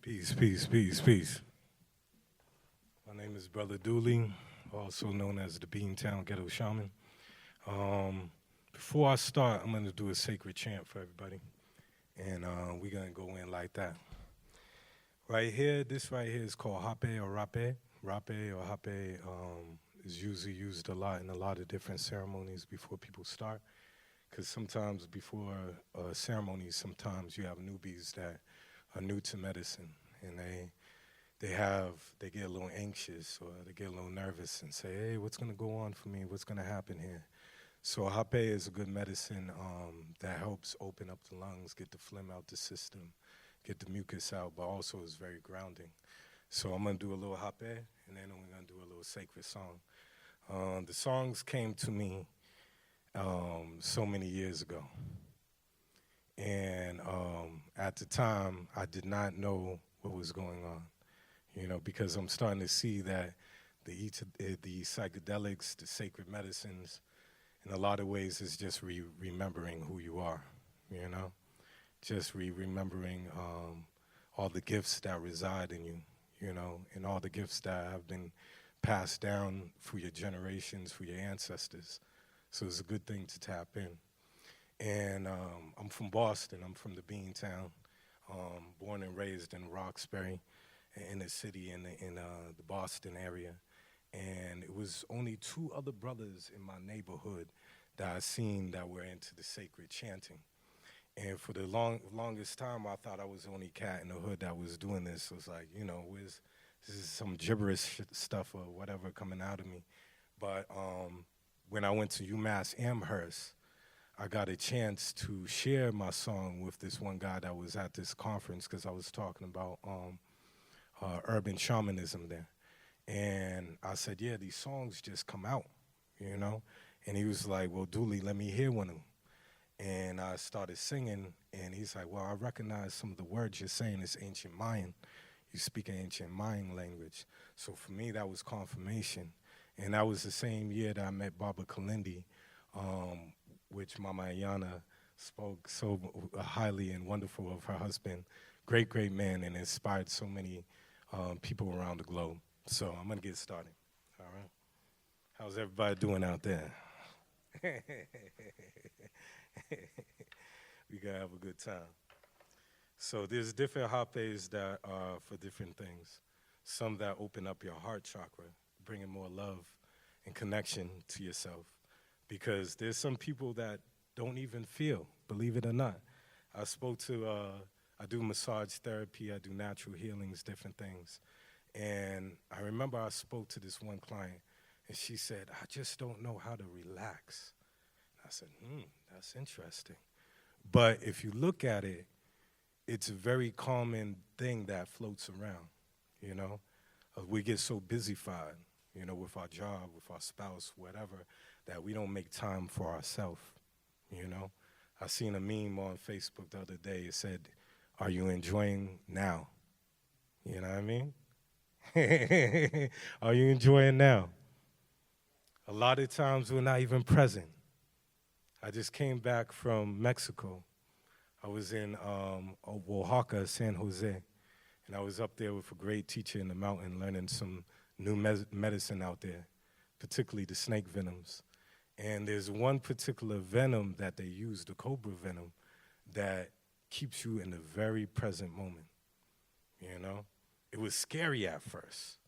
Peace, peace, peace, peace. My name is Brother Duli, also known as the Beantown Ghetto Shaman. Before I start, I'm going to do a sacred chant for everybody, and we're going to go in like that. Right here, this right here is called hape or rape. Rape or hape is usually used a lot in a lot of different ceremonies before people start, because sometimes before ceremonies, sometimes you have newbies that are new to medicine, and they get a little anxious or they get a little nervous and say, hey, what's going to go on for me? What's going to happen here? So hape is a good medicine that helps open up the lungs, get the phlegm out the system, get the mucus out, but also is very grounding. So I'm going to do a little hape, and then we're going to do a little sacred song. The songs came to me so many years ago. And at the time, I did not know what was going on, because I'm starting to see that the psychedelics, the sacred medicines, in a lot of ways is just remembering who you are, just remembering all the gifts that reside in you, and all the gifts that have been passed down through your generations, through your ancestors. So it's a good thing to tap in. And I'm from Boston. I'm from the Beantown, born and raised in Roxbury, in the city in the Boston area. And it was only two other brothers in my neighborhood that I seen that were into the sacred chanting. And for the longest time, I thought I was the only cat in the hood that was doing this. It was like, this is some gibberish stuff or whatever coming out of me. But when I went to UMass Amherst, I got a chance to share my song with this one guy that was at this conference, because I was talking about urban shamanism there. And I said, yeah, these songs just come out, And he was like, well, Dooley, let me hear one of them. And I started singing, and he's like, well, I recognize some of the words you're saying is ancient Mayan. You speak an ancient Mayan language. So for me, that was confirmation. And that was the same year that I met Baba Kalindi, which Mama Ayana spoke so highly and wonderful of her husband. Great, great man, and inspired so many people around the globe. So I'm going to get started, all right? How's everybody doing out there? We got to have a good time. So there's different hapes that are for different things. Some that open up your heart chakra, bringing more love and connection to yourself. Because there's some people that don't even feel, believe it or not. I do massage therapy, I do natural healings, different things. And I remember I spoke to this one client, and she said, I just don't know how to relax. I said, that's interesting. But if you look at it, it's a very common thing that floats around, We get so busyfied, with our job, with our spouse, whatever, that we don't make time for ourselves, I seen a meme on Facebook the other day. It said, are you enjoying now? You know what I mean? Are you enjoying now? A lot of times we're not even present. I just came back from Mexico. I was in Oaxaca, San Jose, and I was up there with a great teacher in the mountain learning some new medicine out there, particularly the snake venoms. And there's one particular venom that they use, the cobra venom, that keeps you in the very present moment, It was scary at first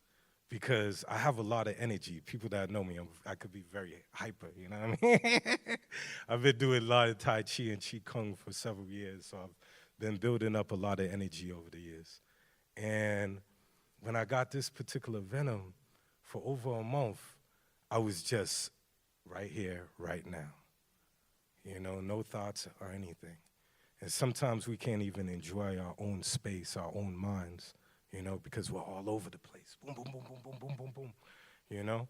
because I have a lot of energy. People that know me, I could be very hyper, you know what I mean? I've been doing a lot of Tai Chi and Qi Kung for several years, so I've been building up a lot of energy over the years. And when I got this particular venom, for over a month, I was just right here, right now. No thoughts or anything. And sometimes we can't even enjoy our own space, our own minds, because we're all over the place. Boom, boom, boom, boom, boom, boom, boom, boom,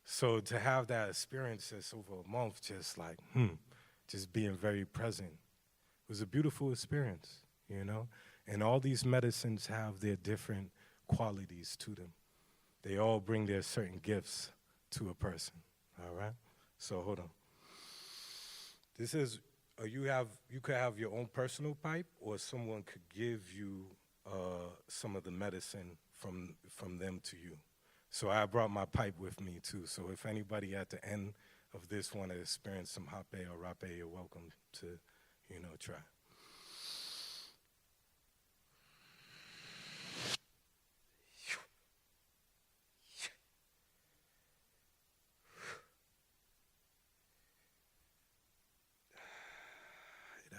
So to have that experience just over a month, just like, just being very present, was a beautiful experience, And all these medicines have their different qualities to them. They all bring their certain gifts to a person, all right? So hold on. This is, you could have your own personal pipe, or someone could give you some of the medicine from them to you. So I brought my pipe with me too. So if anybody at the end of this want to experience some hape or rape, you're welcome to, try.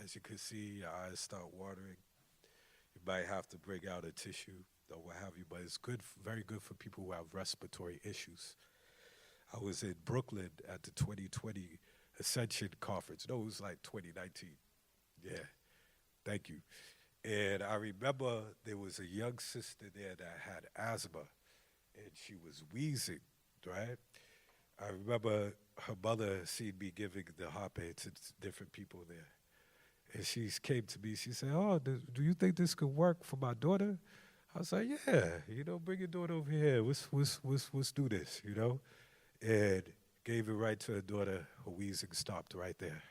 As you can see, your eyes start watering. You might have to break out a tissue or what have you, but it's good, very good for people who have respiratory issues. I was in Brooklyn at the 2020 Ascension Conference. No, it was like 2019. Yeah, thank you. And I remember there was a young sister there that had asthma, and she was wheezing, right? I remember her mother seen me giving the hape to different people there. And she came to me, she said, "Oh, do you think this could work for my daughter?" I was like, "Yeah, bring your daughter over here. Let's do this, And gave it right to her daughter. Her wheezing stopped right there,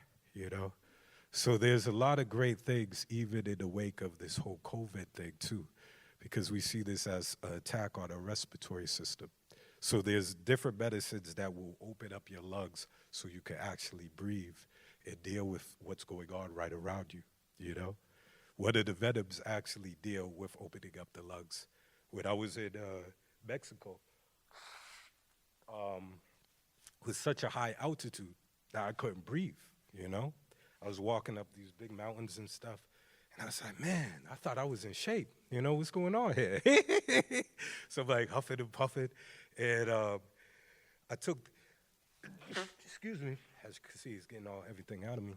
So there's a lot of great things, even in the wake of this whole COVID thing, too, because we see this as an attack on our respiratory system. So there's different medicines that will open up your lungs so you can actually breathe and deal with what's going on right around you, One of the venoms actually deal with opening up the lungs. When I was in Mexico, with such a high altitude that I couldn't breathe, I was walking up these big mountains and stuff, and I was like, man, I thought I was in shape. What's going on here? So I'm like huffing and puffing, and I took, excuse me, as you can see, it's getting everything out of me.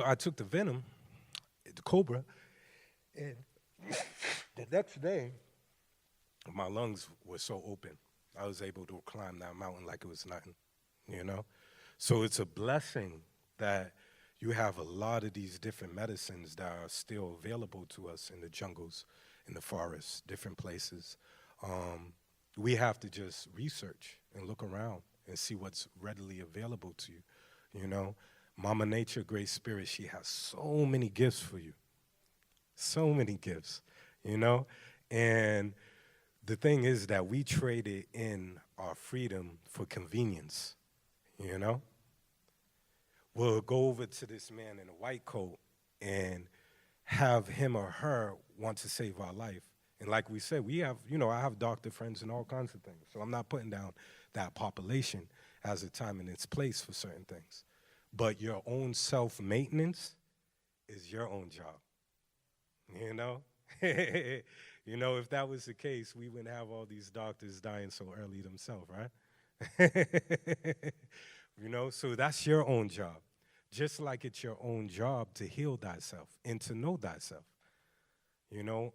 I took the venom, the cobra, and the next day, my lungs were so open, I was able to climb that mountain like it was nothing, So it's a blessing that you have a lot of these different medicines that are still available to us in the jungles, in the forests, different places. We have to just research and look around and see what's readily available to you, Mama Nature, Great Spirit, she has so many gifts for you. So many gifts, And the thing is that we traded in our freedom for convenience, We'll go over to this man in a white coat and have him or her want to save our life. And like we said, we have, I have doctor friends and all kinds of things. So I'm not putting down that population as a time and its place for certain things. But your own self-maintenance is your own job, If that was the case, we wouldn't have all these doctors dying so early themselves, right? So that's your own job. Just like it's your own job to heal thyself and to know thyself.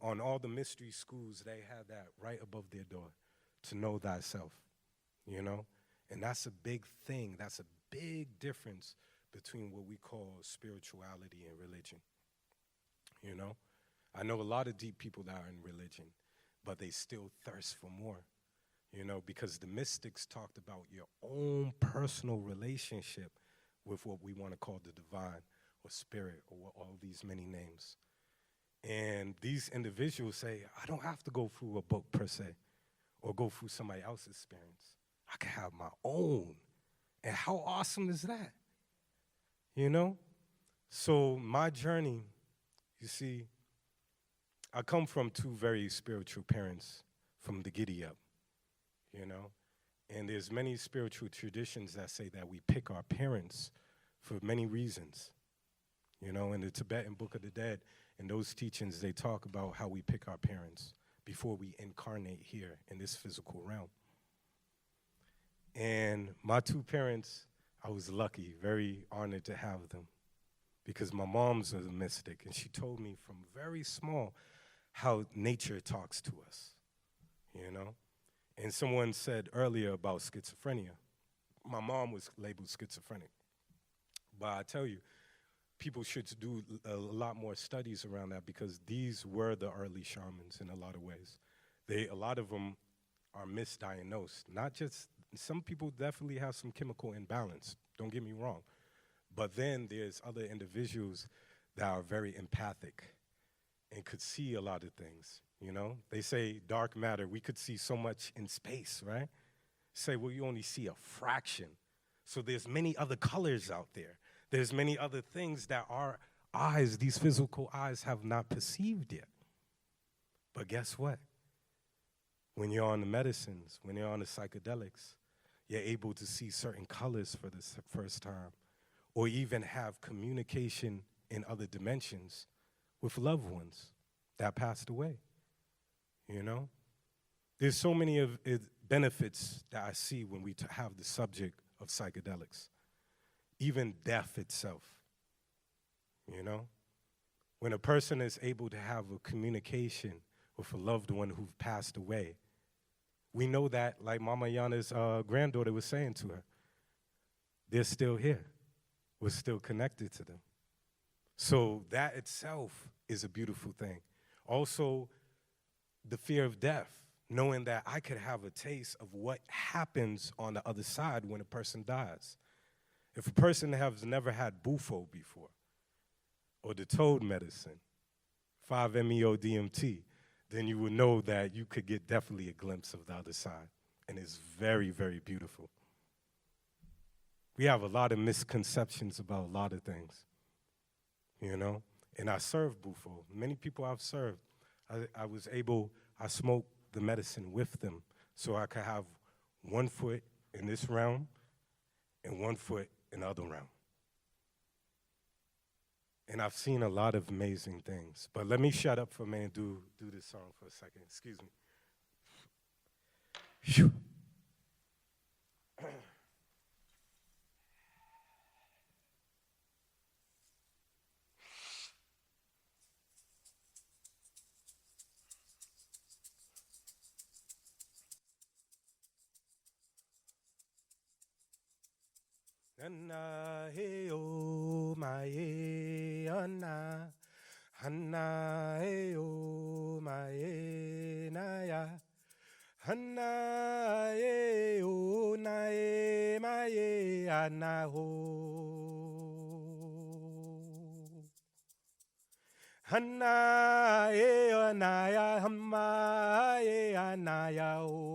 On all the mystery schools, they have that right above their door, to know thyself, And that's a big thing. That's a big difference between what we call spirituality and religion, I know a lot of deep people that are in religion, but they still thirst for more, because the mystics talked about your own personal relationship with what we want to call the divine or spirit or all these many names. And these individuals say, I don't have to go through a book per se or go through somebody else's experience. I can have my own. And how awesome is that? So my journey, you see, I come from two very spiritual parents from the giddy up, And there's many spiritual traditions that say that we pick our parents for many reasons. In the Tibetan Book of the Dead, in those teachings, they talk about how we pick our parents before we incarnate here in this physical realm. And my two parents, I was lucky, very honored to have them, because my mom's a mystic, and she told me from very small how nature talks to us, And someone said earlier about schizophrenia. My mom was labeled schizophrenic. But I tell you, people should do a lot more studies around that, because these were the early shamans in a lot of ways. A lot of them are misdiagnosed. Not just, some people definitely have some chemical imbalance, don't get me wrong. But then there's other individuals that are very empathic and could see a lot of things, you know? They say dark matter, we could see so much in space, right? Say, well, you only see a fraction. So there's many other colors out there. There's many other things that our eyes, these physical eyes, have not perceived yet. But guess what? When you're on the medicines, when you're on the psychedelics, you're able to see certain colors for the first time, or even have communication in other dimensions with loved ones that passed away, you know? There's so many of benefits that I see when we have the subject of psychedelics. Even death itself, you know? When a person is able to have a communication with a loved one who've passed away, we know that, like Mama Yana's granddaughter was saying to her, they're still here. We're still connected to them. So that itself is a beautiful thing. Also, the fear of death, knowing that I could have a taste of what happens on the other side when a person dies. If a person has never had Bufo before, or the toad medicine, 5-MeO-DMT, then you will know that you could get definitely a glimpse of the other side. And it's very, very beautiful. We have a lot of misconceptions about a lot of things, you know? And I serve Bufo. Many people I've served, I smoked the medicine with them so I could have 1 foot in this realm and 1 foot in the other realm. And I've seen a lot of amazing things. But let me shut up for a minute and do this song for a second. Excuse me. Phew. Anna hey oh my Anna, Anna hey oh my Naya, Anna hey oh na my Anna ho, Anna hey Anaya Hamma Anaya ho.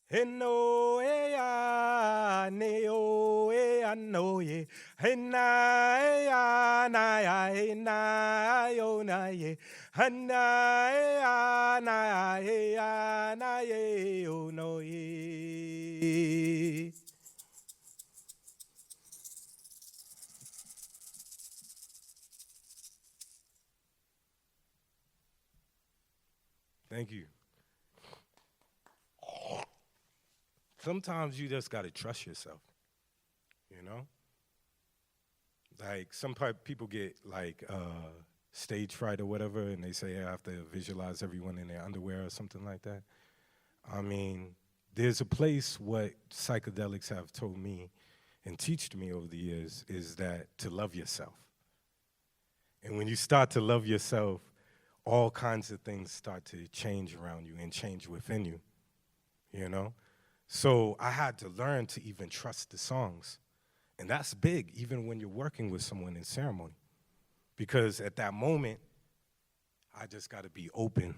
Heno ea neo ea no ye hena ea na ya hena yo na ye hena ea na ea na ye yo no ye. Thank you. Sometimes you just gotta trust yourself, you know? Like some people get like stage fright or whatever, and they say I have to visualize everyone in their underwear or something like that. I mean, there's a place what psychedelics have told me and taught me over the years is that to love yourself. And when you start to love yourself, all kinds of things start to change around you and change within you, you know? So I had to learn to even trust the songs. And that's big, even when you're working with someone in ceremony. Because at that moment, I just got to be open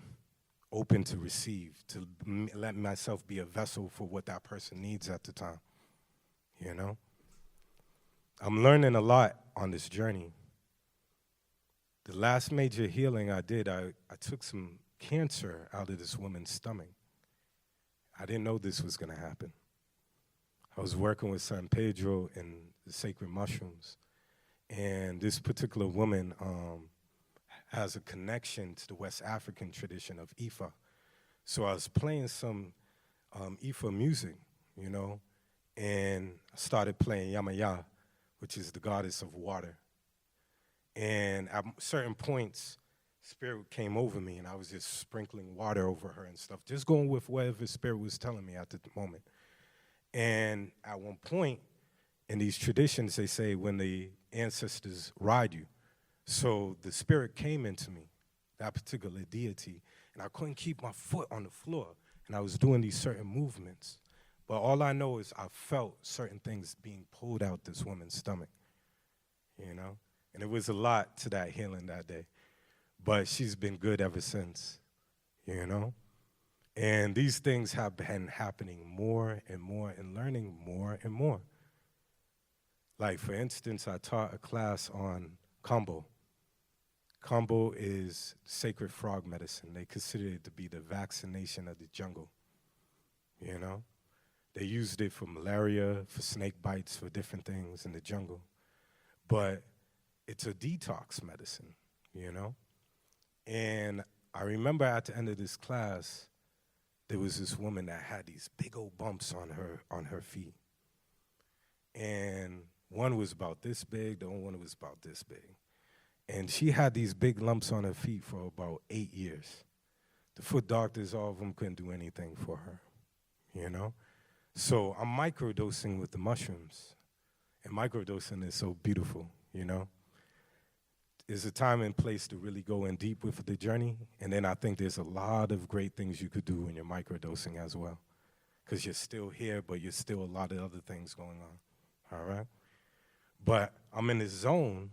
to receive, to let myself be a vessel for what that person needs at the time, you know? I'm learning a lot on this journey. The last major healing I did, I took some cancer out of this woman's stomach. I didn't know this was going to happen. I was working with San Pedro and the sacred mushrooms, and this particular woman has a connection to the West African tradition of Ifa. So I was playing some Ifa music, you know, and I started playing Yamaya, which is the goddess of water. And at certain points, Spirit came over me, and I was just sprinkling water over her and stuff, just going with whatever Spirit was telling me at the moment. And at one point, in these traditions, they say when the ancestors ride you. So the Spirit came into me, that particular deity, and I couldn't keep my foot on the floor, and I was doing these certain movements. But all I know is I felt certain things being pulled out this woman's stomach, you know? And it was a lot to that healing that day. But she's been good ever since, you know? And these things have been happening more and more and learning more and more. Like, for instance, I taught a class on Kambo. Kambo is sacred frog medicine. They consider it to be the vaccination of the jungle, you know? They used it for malaria, for snake bites, for different things in the jungle. But it's a detox medicine, you know? And I remember at the end of this class, there was this woman that had these big old bumps on her feet. And one was about this big, the other one was about this big. And she had these big lumps on her feet for about 8 years. The foot doctors, all of them couldn't do anything for her, you know? So I'm microdosing with the mushrooms. And microdosing is so beautiful, you know? There's a time and place to really go in deep with the journey. And then I think there's a lot of great things you could do when you're microdosing as well. Because you're still here, but you're still a lot of other things going on, all right? But I'm in this zone,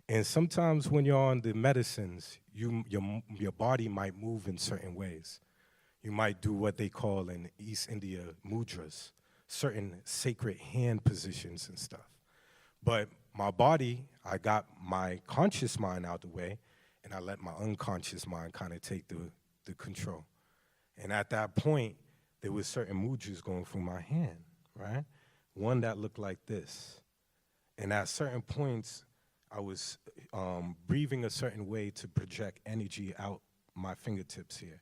and sometimes when you're on the medicines, your body might move in certain ways. You might do what they call in East India mudras, certain sacred hand positions and stuff. But my body, I got my conscious mind out the way, and I let my unconscious mind kind of take the control. And at that point, there was certain mudras going through my hand, right? One that looked like this. And at certain points, I was breathing a certain way to project energy out my fingertips here.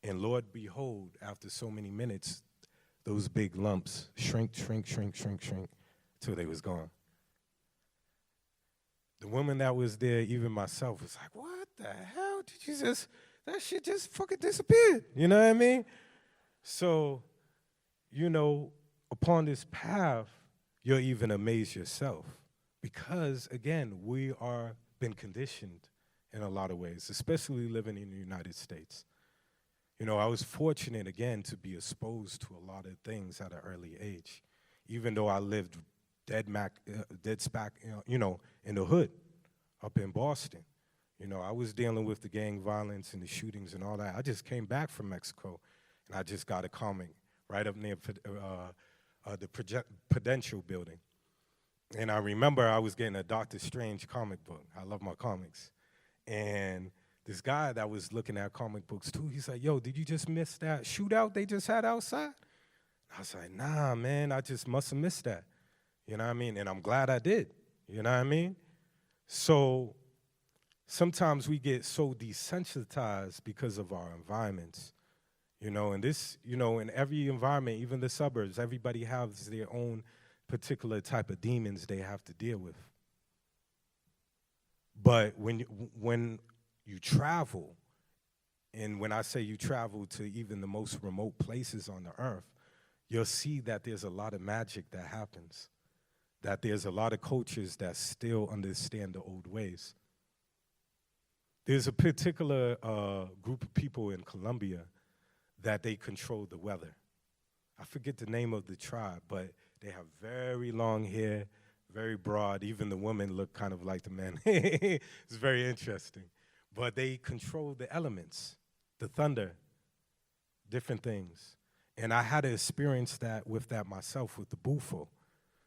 And Lord, behold, after so many minutes, those big lumps shrink, till they was gone. The woman that was there, even myself, was like, what the hell? Did you just, that shit just fucking disappeared. You know what I mean? So, you know, upon this path, you'll even amaze yourself. Because, again, we are been conditioned in a lot of ways, especially living in the United States. You know, I was fortunate, again, to be exposed to a lot of things at an early age, even though I lived dead smack, you know, in the hood up in Boston. You know, I was dealing with the gang violence and the shootings and all that. I just came back from Mexico, and I just got a comic right up near the Prudential building. And I remember I was getting a Doctor Strange comic book. I love my comics. And this guy that was looking at comic books too, he's like, yo, did you just miss that shootout they just had outside? I was like, nah, man, I just must have missed that. You know what I mean? And I'm glad I did. You know what I mean? So sometimes we get so desensitized because of our environments. You know, and this, you know, in every environment, even the suburbs, everybody has their own particular type of demons they have to deal with. But when you travel, and when I say you travel to even the most remote places on the earth, you'll see that there's a lot of magic that happens, that there's a lot of cultures that still understand the old ways. There's a particular group of people in Colombia that they control the weather. I forget the name of the tribe, but they have very long hair, very broad. Even the women look kind of like the men. It's very interesting. But they control the elements, the thunder, different things. And I had to experience that with that myself with the Bufo.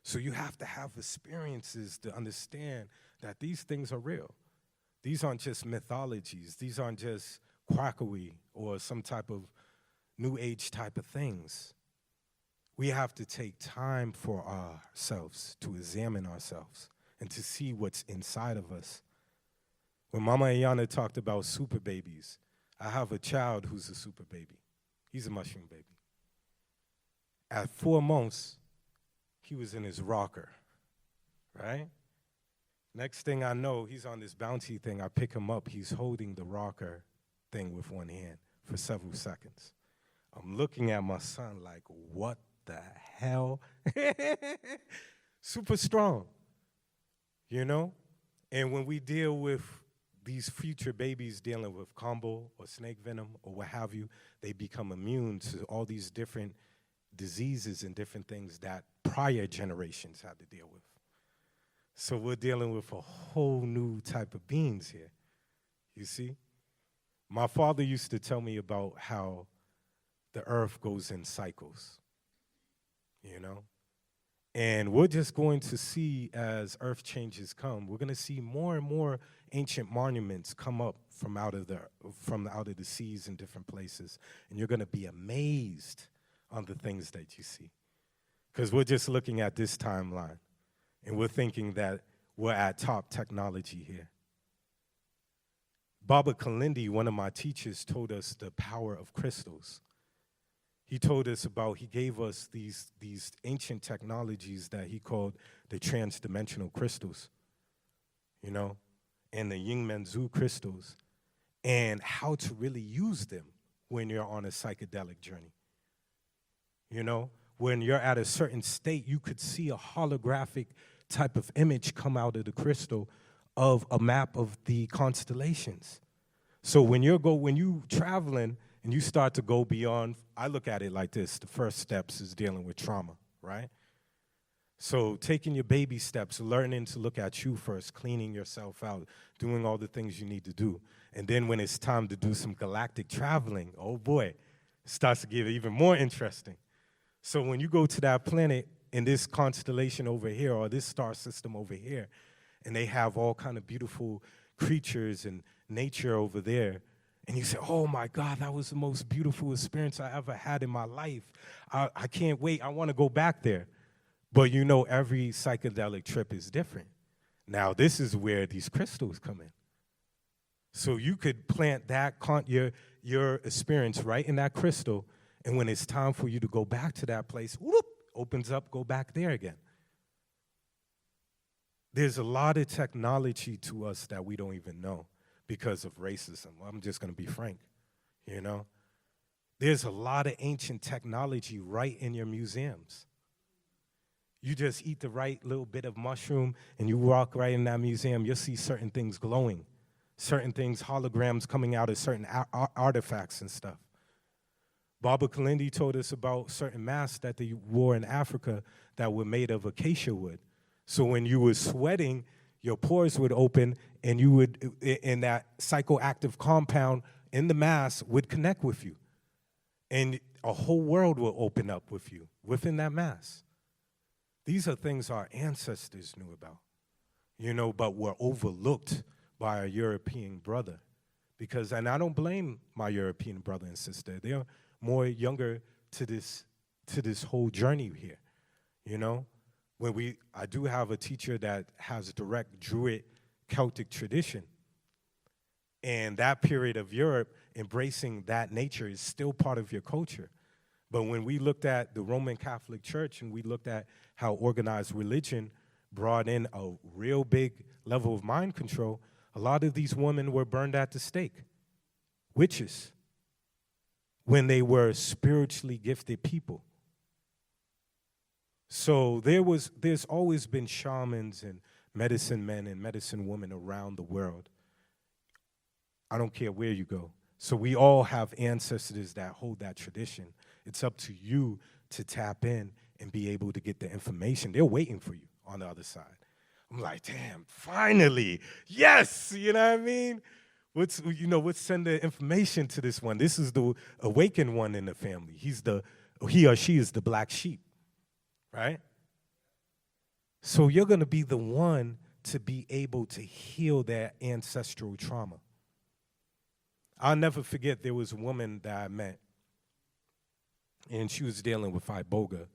So you have to have experiences to understand that these things are real. These aren't just mythologies. These aren't just quackery or some type of new age type of things. We have to take time for ourselves, to examine ourselves, and to see what's inside of us. When Mama Ayana talked about super babies, I have a child who's a super baby. He's a mushroom baby. At 4 months, he was in his rocker, right? Next thing I know, he's on this bounty thing. I pick him up. He's holding the rocker thing with one hand for several seconds. I'm looking at my son like, what the hell? Super strong, you know? And when we deal with these future babies dealing with combo or snake venom or what have you, they become immune to all these different diseases and different things that prior generations had to deal with. So we're dealing with a whole new type of beings here, you see? My father used to tell me about how the earth goes in cycles, you know? And we're just going to see, as earth changes come, we're going to see more and more ancient monuments come up from out of the seas in different places. And you're going to be amazed on the things that you see. Because we're just looking at this timeline, and we're thinking that we're at top technology here. Baba Kalindi, one of my teachers, told us the power of crystals. He told us about, he gave us these ancient technologies that he called the transdimensional crystals, you know, and the Ying Menzu crystals, and how to really use them when you're on a psychedelic journey. You know, when you're at a certain state, you could see a holographic type of image come out of the crystal of a map of the constellations. So when you traveling and you start to go beyond, I look at it like this: the first steps is dealing with trauma, right? So taking your baby steps, learning to look at you first, cleaning yourself out, doing all the things you need to do. And then when it's time to do some galactic traveling, oh boy, it starts to get even more interesting. So when you go to that planet in this constellation over here, or this star system over here, and they have all kind of beautiful creatures and nature over there, and you say, oh my God, that was the most beautiful experience I ever had in my life. I can't wait, I want to go back there. But you know, every psychedelic trip is different. Now, this is where these crystals come in. So you could plant that your experience right in that crystal, and when it's time for you to go back to that place, whoop, opens up, go back there again. There's a lot of technology to us that we don't even know because of racism. I'm just going to be frank, you know. There's a lot of ancient technology right in your museums. You just eat the right little bit of mushroom and you walk right in that museum, you'll see certain things glowing, certain things, holograms coming out of certain artifacts and stuff. Baba Kalindi told us about certain masks that they wore in Africa that were made of acacia wood. So when you were sweating, your pores would open and you would, and that psychoactive compound in the mask would connect with you. And a whole world will open up with you within that mask. These are things our ancestors knew about, you know, but were overlooked by our European brother. Because, and I don't blame my European brother and sister, they're more younger to this whole journey here, you know. I do have a teacher that has a direct Druid Celtic tradition. And that period of Europe, embracing that nature is still part of your culture. But when we looked at the Roman Catholic Church and we looked at how organized religion brought in a real big level of mind control, a lot of these women were burned at the stake, witches, when they were spiritually gifted people. So there's always been shamans and medicine men and medicine women around the world. I don't care where you go. So we all have ancestors that hold that tradition. It's up to you to tap in and be able to get the information. They're waiting for you on the other side. I'm like, damn, finally, yes, you know what I mean? Let's send the information to this one. This is the awakened one in the family. He or she is the black sheep, right? So you're going to be the one to be able to heal that ancestral trauma. I'll never forget, there was a woman that I met, and she was dealing with iboga.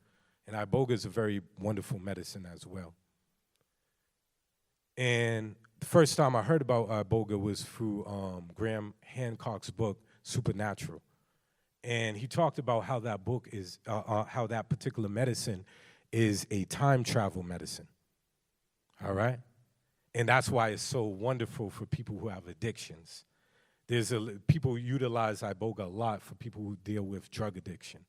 And iboga is a very wonderful medicine as well. And the first time I heard about iboga was through Graham Hancock's book, Supernatural. And he talked about how that book is, how that particular medicine is a time travel medicine, all right? And that's why it's so wonderful for people who have addictions. People utilize iboga a lot for people who deal with drug addiction,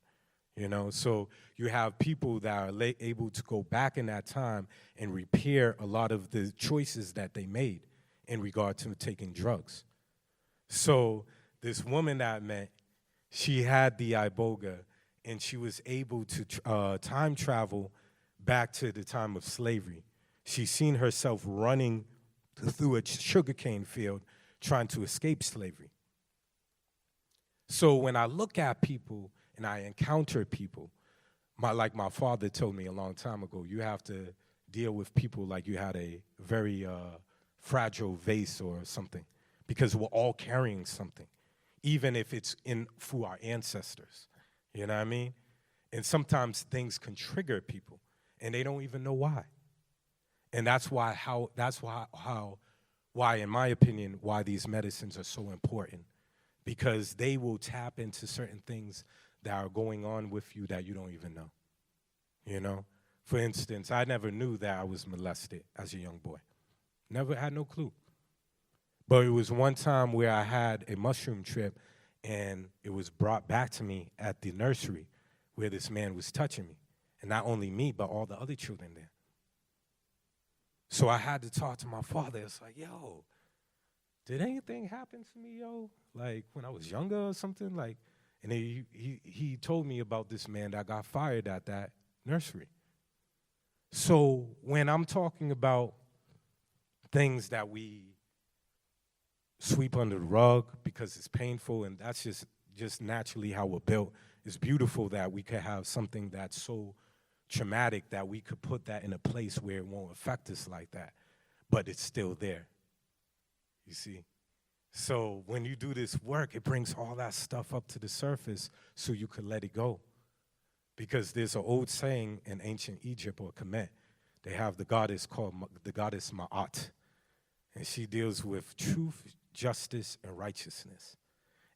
you know? So you have people that are able to go back in that time and repair a lot of the choices that they made in regard to taking drugs. So this woman that I met, she had the iboga, and she was able to time travel back to the time of slavery, She's seen herself running through a sugarcane field trying to escape slavery. So when I look at people and I encounter people, like my father told me a long time ago, you have to deal with people like you had a very fragile vase or something, because we're all carrying something, even if it's through our ancestors. You know what I mean? And sometimes things can trigger people, and they don't even know why. And that's why, in my opinion, why these medicines are so important, because they will tap into certain things that are going on with you that you don't even know. You know? For instance, I never knew that I was molested as a young boy. Never had no clue. But it was one time where I had a mushroom trip, and it was brought back to me at the nursery where this man was touching me. And not only me, but all the other children there. So I had to talk to my father. It's like, yo, did anything happen to me, yo? Like when I was younger or something? Like, and he told me about this man that got fired at that nursery. So when I'm talking about things that we sweep under the rug because it's painful, and that's just naturally how we're built, it's beautiful that we could have something that's so traumatic that we could put that in a place where it won't affect us like that, but it's still there, you see? So when you do this work, it brings all that stuff up to the surface so you could let it go. Because there's an old saying in ancient Egypt or Kemet, they have the goddess called the goddess Ma'at, and she deals with truth, justice, and righteousness.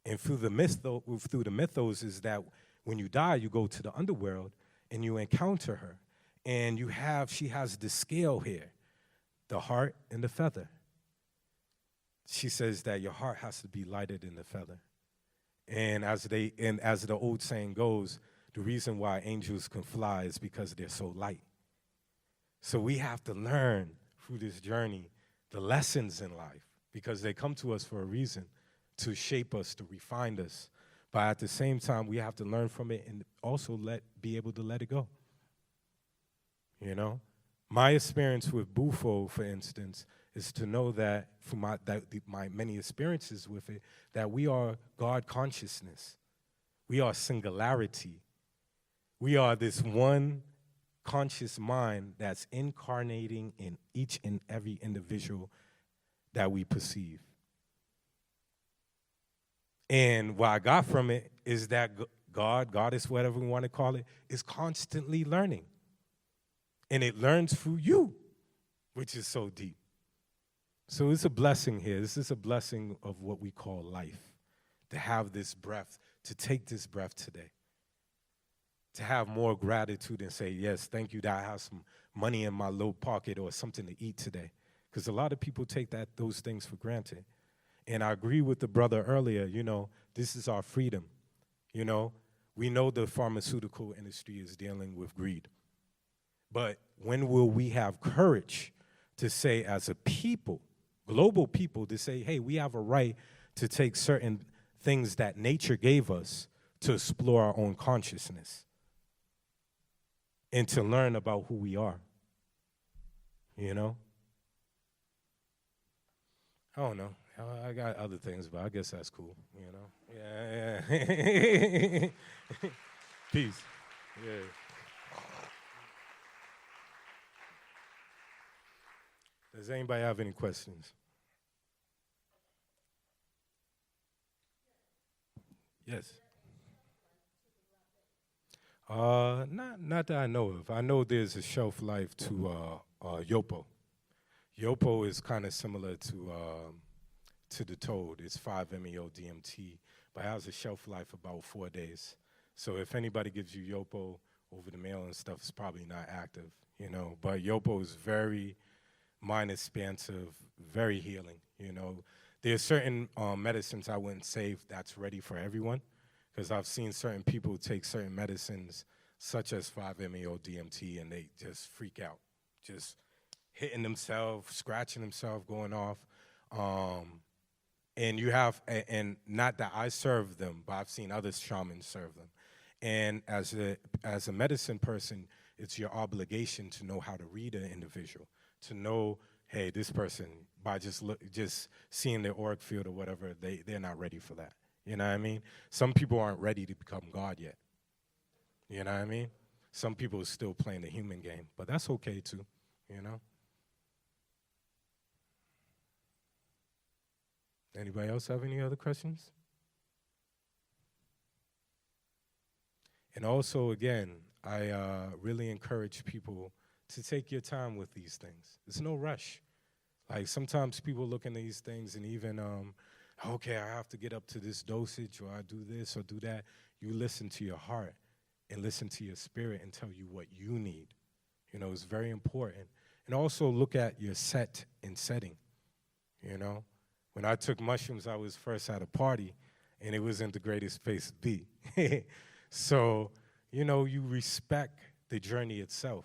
And through the mythos is that when you die, you go to the underworld and you encounter her, and she has the scale here, the heart and the feather. She says that your heart has to be lighter than the feather. And as the old saying goes, the reason why angels can fly is because they're so light. So we have to learn through this journey the lessons in life, because they come to us for a reason, to shape us, to refine us. But at the same time, we have to learn from it and also be able to let it go. You know? My experience with Bufo, for instance, is to know that from my many experiences with it, that we are God consciousness. We are singularity. We are this one conscious mind that's incarnating in each and every individual that we perceive. And what I got from it is that God, goddess, whatever we want to call it, is constantly learning. And it learns through you, which is so deep. So it's a blessing here. This is a blessing of what we call life, to have this breath, to take this breath today, to have more gratitude and say, yes, thank you that I have some money in my little pocket or something to eat today. Because a lot of people take those things for granted. And I agree with the brother earlier, you know, this is our freedom. You know, we know the pharmaceutical industry is dealing with greed. But when will we have courage to say as a people, global people, to say, hey, we have a right to take certain things that nature gave us to explore our own consciousness and to learn about who we are, you know? I don't know. I got other things, but I guess that's cool, you know? Yeah. Peace. Yeah. Does anybody have any questions? Yes. Not that I know of. I know there's a shelf life to Yopo. Yopo is kind of similar to the toad. It's 5-MeO-DMT, but it has a shelf life about 4 days. So if anybody gives you Yopo over the mail and stuff, it's probably not active, you know. But Yopo is very mind expansive, very healing, you know. There's certain medicines I wouldn't say that's ready for everyone, because I've seen certain people take certain medicines, such as 5-MeO-DMT, and they just freak out, just hitting themselves, scratching themselves, going off. And you have, and not that I serve them, but I've seen other shamans serve them. And as a medicine person, it's your obligation to know how to read an individual, to know, hey, this person, by just seeing their auric field or whatever, they're not ready for that. You know what I mean? Some people aren't ready to become God yet. You know what I mean? Some people are still playing the human game, but that's okay too, you know? Anybody else have any other questions? And also, again, I really encourage people to take your time with these things. There's no rush. Like sometimes people look into these things and even, okay, I have to get up to this dosage, or I do this or do that. You listen to your heart and listen to your spirit and tell you what you need. You know, it's very important. And also look at your set and setting, you know. When I took mushrooms, I was first at a party, and it wasn't the greatest place to be. So, you know, you respect the journey itself,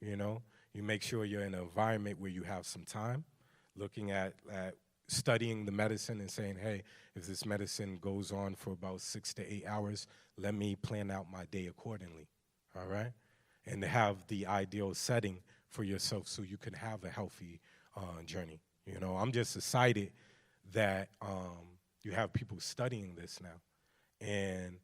you know. You make sure you're in an environment where you have some time, looking at studying the medicine and saying, hey, if this medicine goes on for about 6 to 8 hours, let me plan out my day accordingly, all right? And have the ideal setting for yourself so you can have a healthy journey. You know, I'm just excited that you have people studying this now, and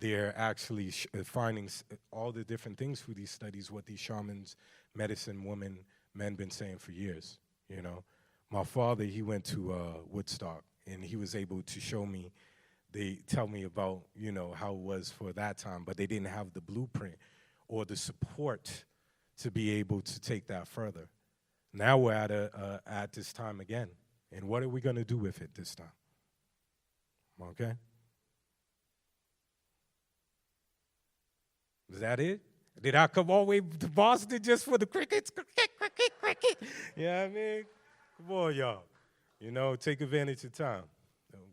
they're actually finding all the different things through these studies, what these shamans, medicine, women, men been saying for years, you know. My father, he went to Woodstock, and he was able to show me, they tell me about, you know, how it was for that time, but they didn't have the blueprint or the support to be able to take that further. Now we're at this time again. And what are we going to do with it this time? Okay? Is that it? Did I come all the way to Boston just for the crickets? Cricket, cricket, cricket. You know what I mean? Come on, y'all. You know, take advantage of time.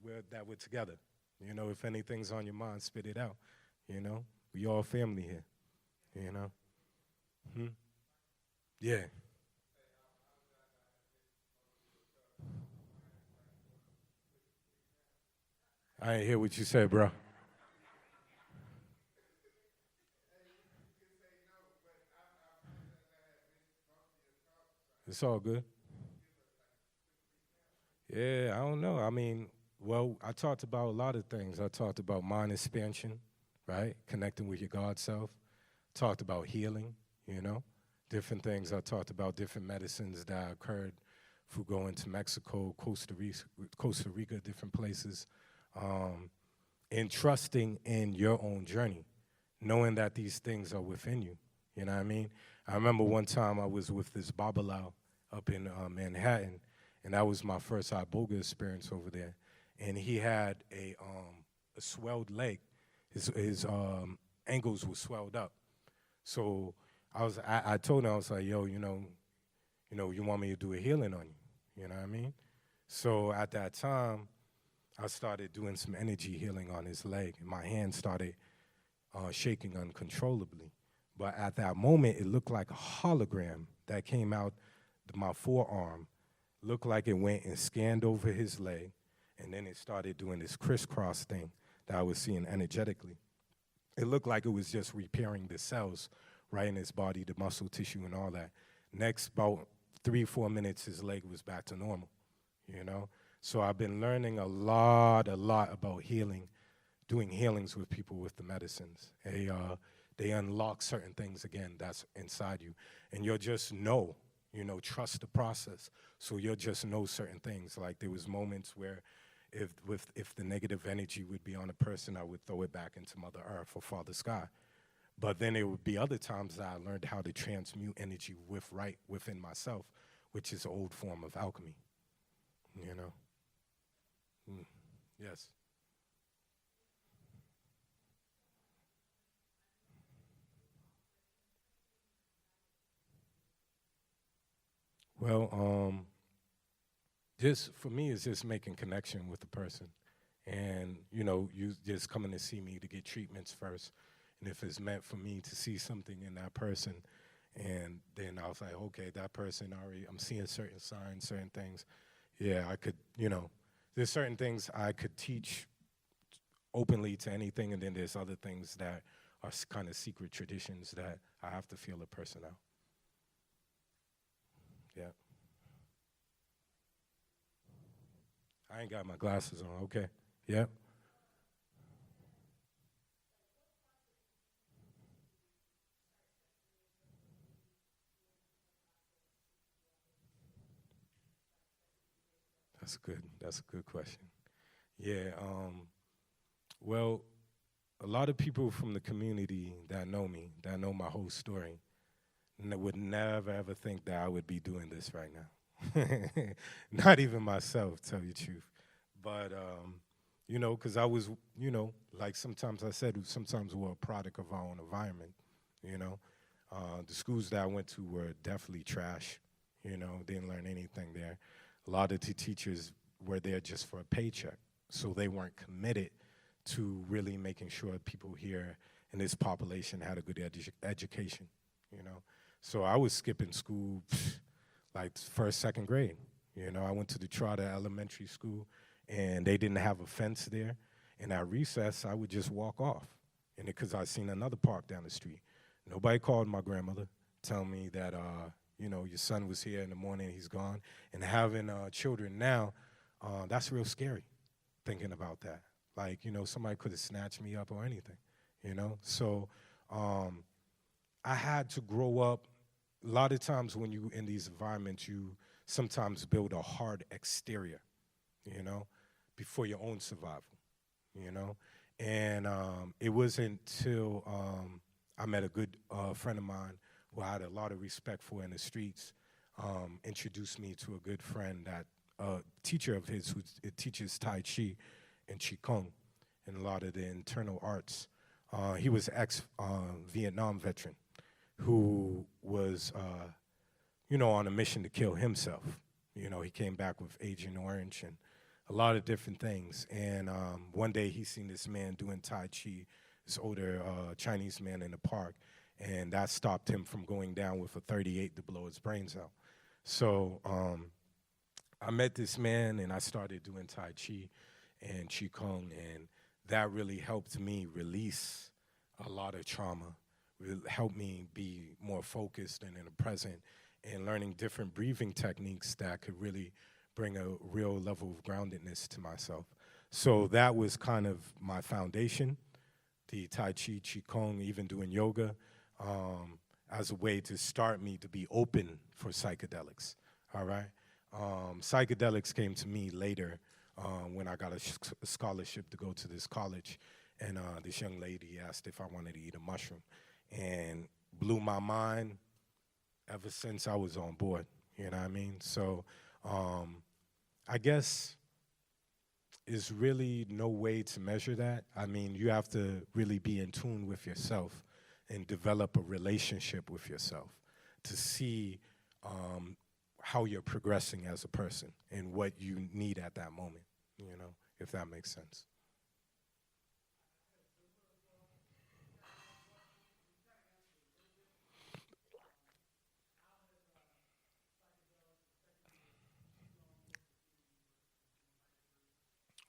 We're together. You know, if anything's on your mind, spit it out. You know? We all family here. You know? Yeah. I ain't hear what you said, bro. It's all good. Yeah, I don't know. I mean, well, I talked about a lot of things. I talked about mind expansion, right? Connecting with your God self. Talked about healing, you know, different things. I talked about different medicines that occurred through going to Mexico, Costa Rica, different places, and trusting in your own journey, knowing that these things are within you. You know what I mean? I remember one time I was with this Babalao up in Manhattan, and that was my first Iboga experience over there. And he had a swelled leg. His ankles were swelled up. So I told him, I was like, yo, you know, you want me to do a healing on you? You know what I mean? So at that time, I started doing some energy healing on his leg, and my hand started shaking uncontrollably. But at that moment, it looked like a hologram that came out my forearm. Looked like it went and scanned over his leg, and then it started doing this crisscross thing that I was seeing energetically. It looked like it was just repairing the cells right in his body, the muscle tissue and all that. Next, about 3-4 minutes, his leg was back to normal, you know? So I've been learning a lot about healing, doing healings with people with the medicines. They unlock certain things, again, that's inside you. And you'll just know, you know, trust the process. So you'll just know certain things. Like there was moments where if the negative energy would be on a person, I would throw it back into Mother Earth or Father Sky. But then there would be other times that I learned how to transmute energy within myself, which is an old form of alchemy, you know? Yes. Well, just for me, it's just making connection with the person. And, you know, you just coming to see me to get treatments first. And if it's meant for me to see something in that person, and then I was like, okay, that person already, I'm seeing certain signs, certain things. Yeah, I could, you know, there's certain things I could teach openly to anything, and then there's other things that are kind of secret traditions that I have to feel a person out. Yeah. I ain't got my glasses on. Okay. Yeah. That's good. That's a good question. Yeah. Well, a lot of people from the community that know me, that know my whole story, would never ever think that I would be doing this right now. Not even myself, tell you the truth. But because I was, like sometimes I said, sometimes we're a product of our own environment. You know, the schools that I went to were definitely trash. Didn't learn anything there. A lot of the teachers were there just for a paycheck, so they weren't committed to really making sure people here in this population had a good education. You know, so I was skipping school like first, second grade. I went to the Trotter Elementary School, and they didn't have a fence there. And at recess, I would just walk off, and because I seen another park down the street. Nobody called my grandmother, telling me that your son was here in the morning, he's gone. And having children now, that's real scary, thinking about that. Like, somebody could have snatched me up or anything. So I had to grow up. A lot of times when you in these environments, you sometimes build a hard exterior, before your own survival. And it wasn't until I met a good friend of mine who I had a lot of respect for in the streets, introduced me to a good friend, that teacher of his who teaches Tai Chi and Qigong and a lot of the internal arts. He was ex-Vietnam veteran who was, on a mission to kill himself. He came back with Agent Orange and a lot of different things. And one day he seen this man doing Tai Chi, this older Chinese man in the park, and that stopped him from going down with a 38 to blow his brains out. So I met this man, and I started doing Tai Chi and Qigong, and that really helped me release a lot of trauma, helped me be more focused and in the present, and learning different breathing techniques that could really bring a real level of groundedness to myself. So that was kind of my foundation, the Tai Chi, Qigong, even doing yoga, as a way to start me to be open for psychedelics, all right? Psychedelics came to me later when I got a scholarship to go to this college, and this young lady asked if I wanted to eat a mushroom, and blew my mind ever since I was on board, you know what I mean? So I guess there's really no way to measure that. I mean, you have to really be in tune with yourself and develop a relationship with yourself to see how you're progressing as a person and what you need at that moment, if that makes sense.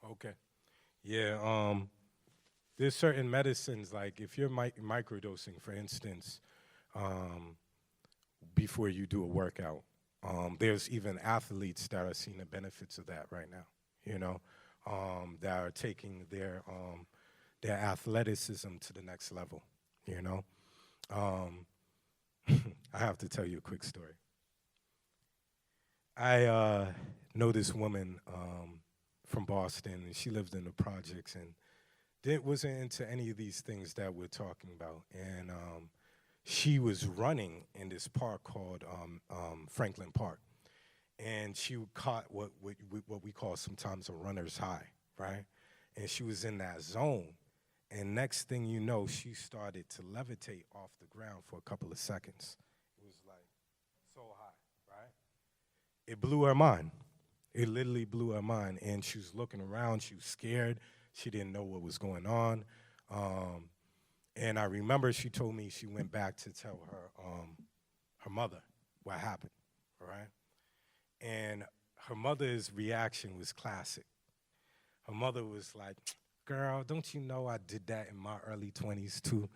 Okay. Yeah, there's certain medicines, like if you're microdosing, for instance, um, before you do a workout, there's even athletes that are seeing the benefits of that right now, that are taking their athleticism to the next level, you know. Um, I have to tell you a quick story. I know this woman from Boston, and she lived in the projects, and wasn't into any of these things that we're talking about. And she was running in this park called Franklin Park, and she caught what we call sometimes a runner's high, right? And she was in that zone, and next thing you know, she started to levitate off the ground for a couple of seconds. It was like so high, right? It blew her mind. It literally blew her mind, and she was looking around. She was scared. She didn't know what was going on. And I remember she told me she went back to tell her mother what happened, all right? And her mother's reaction was classic. Her mother was like, girl, don't you know I did that in my early 20s too?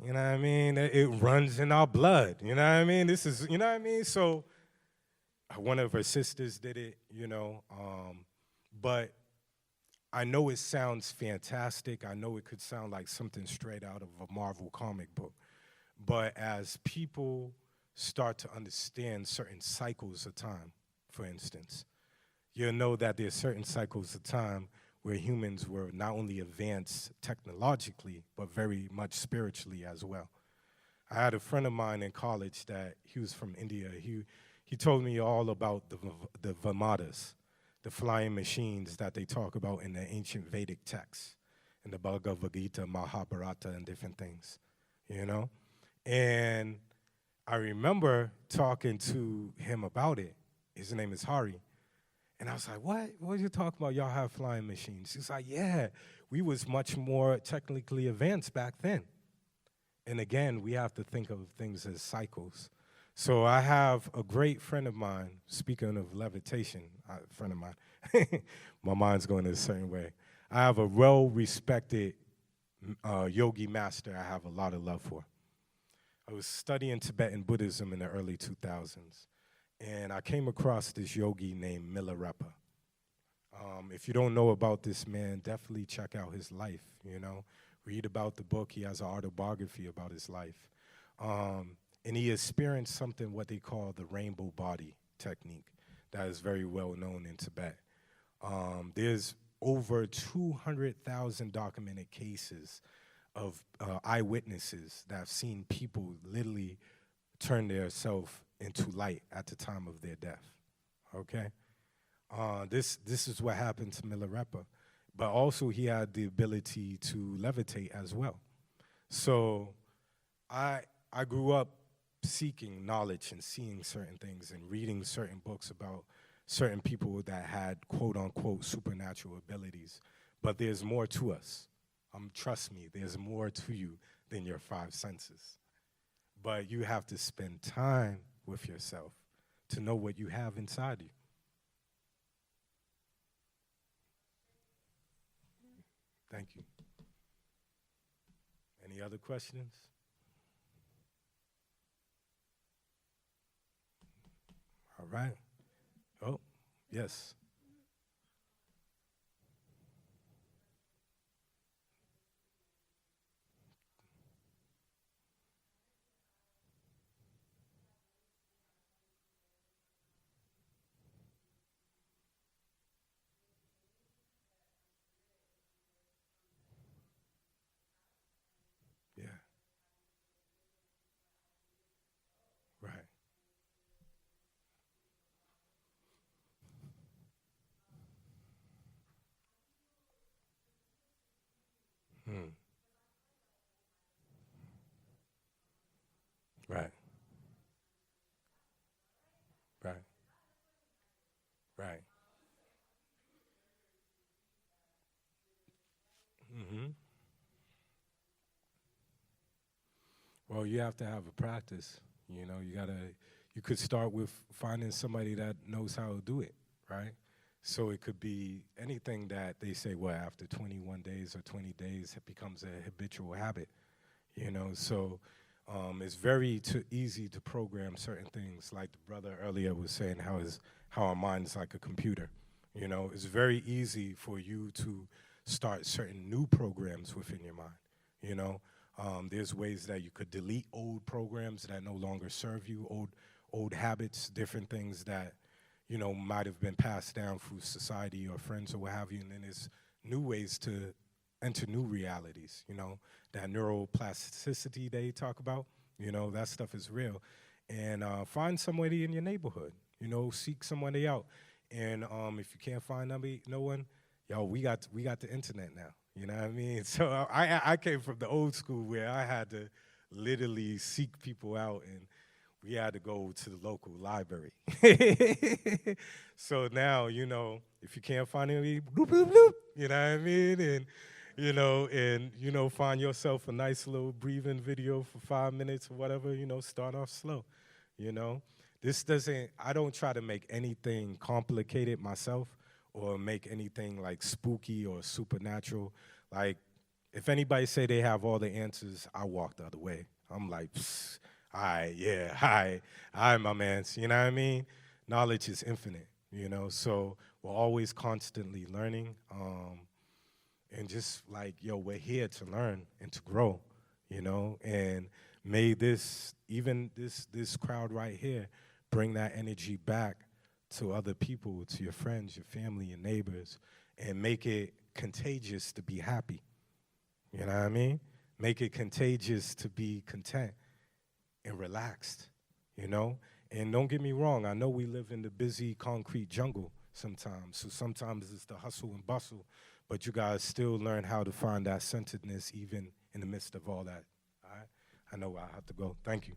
You know what I mean? It runs in our blood, you know what I mean? This is, you know what I mean? So one of her sisters did it, but I know it sounds fantastic. I know it could sound like something straight out of a Marvel comic book. But as people start to understand certain cycles of time, for instance, you'll know that there's certain cycles of time where humans were not only advanced technologically, but very much spiritually as well. I had a friend of mine in college that he was from India. He told me all about the Vimatas, the flying machines that they talk about in the ancient Vedic texts, in the Bhagavad Gita, Mahabharata, and different things, And I remember talking to him about it. His name is Hari. And I was like, what? What are you talking about? Y'all have flying machines? He's like, yeah, we was much more technically advanced back then. And again, we have to think of things as cycles. So I have a great friend of mine, speaking of levitation, a friend of mine, my mind's going in a certain way. I have a well-respected yogi master I have a lot of love for. I was studying Tibetan Buddhism in the early 2000s, and I came across this yogi named Milarepa. If you don't know about this man, definitely check out his life, Read about the book. He has an autobiography about his life. And he experienced something what they call the rainbow body technique that is very well known in Tibet. There's over 200,000 documented cases of eyewitnesses that have seen people literally turn their self into light at the time of their death, okay? This is what happened to Milarepa. But also he had the ability to levitate as well. So I grew up seeking knowledge and seeing certain things and reading certain books about certain people that had quote-unquote supernatural abilities. But there's more to us. Trust me, there's more to you than your five senses. But you have to spend time with yourself to know what you have inside you. Thank you. Any other questions? All right. Oh, yes. Yeah. Right. Hmm. Right. Right. Right. Mm-hmm. Well, you have to have a practice. You could start with finding somebody that knows how to do it, right? So it could be anything that they say, well, after 21 days or 20 days, it becomes a habitual habit, So it's very easy to program certain things, like the brother earlier was saying, how our mind is like a computer. It's very easy for you to start certain new programs within your mind, There's ways that you could delete old programs that no longer serve you, old habits, different things that, might have been passed down through society or friends or what have you. And then there's new ways to enter new realities, that neuroplasticity they talk about, that stuff is real. And find somebody in your neighborhood, seek somebody out. And if you can't find no one, we got the internet now. You know what I mean? So I came from the old school where I had to literally seek people out, and we had to go to the local library. So now, if you can't find anybody, bloop, bloop, bloop, you know what I mean? And find yourself a nice little breathing video for 5 minutes or whatever, start off slow, I don't try to make anything complicated myself or make anything like spooky or supernatural. Like, if anybody say they have all the answers, I walk the other way. I'm like, all right, yeah, hi, my mans, you know what I mean? knowledge is infinite, you know, so we're always constantly learning, and just like, yo, we're here to learn and to grow, you know, and may this, even this crowd right here, bring that energy back to other people, to your friends, your family, your neighbors, and make it contagious to be happy. You know what I mean? Make it contagious to be content and relaxed, you know? And don't get me wrong, I know we live in the busy concrete jungle sometimes, so sometimes it's the hustle and bustle, but you guys still learn how to find that centeredness even in the midst of all that, all right? I know I have to go. Thank you.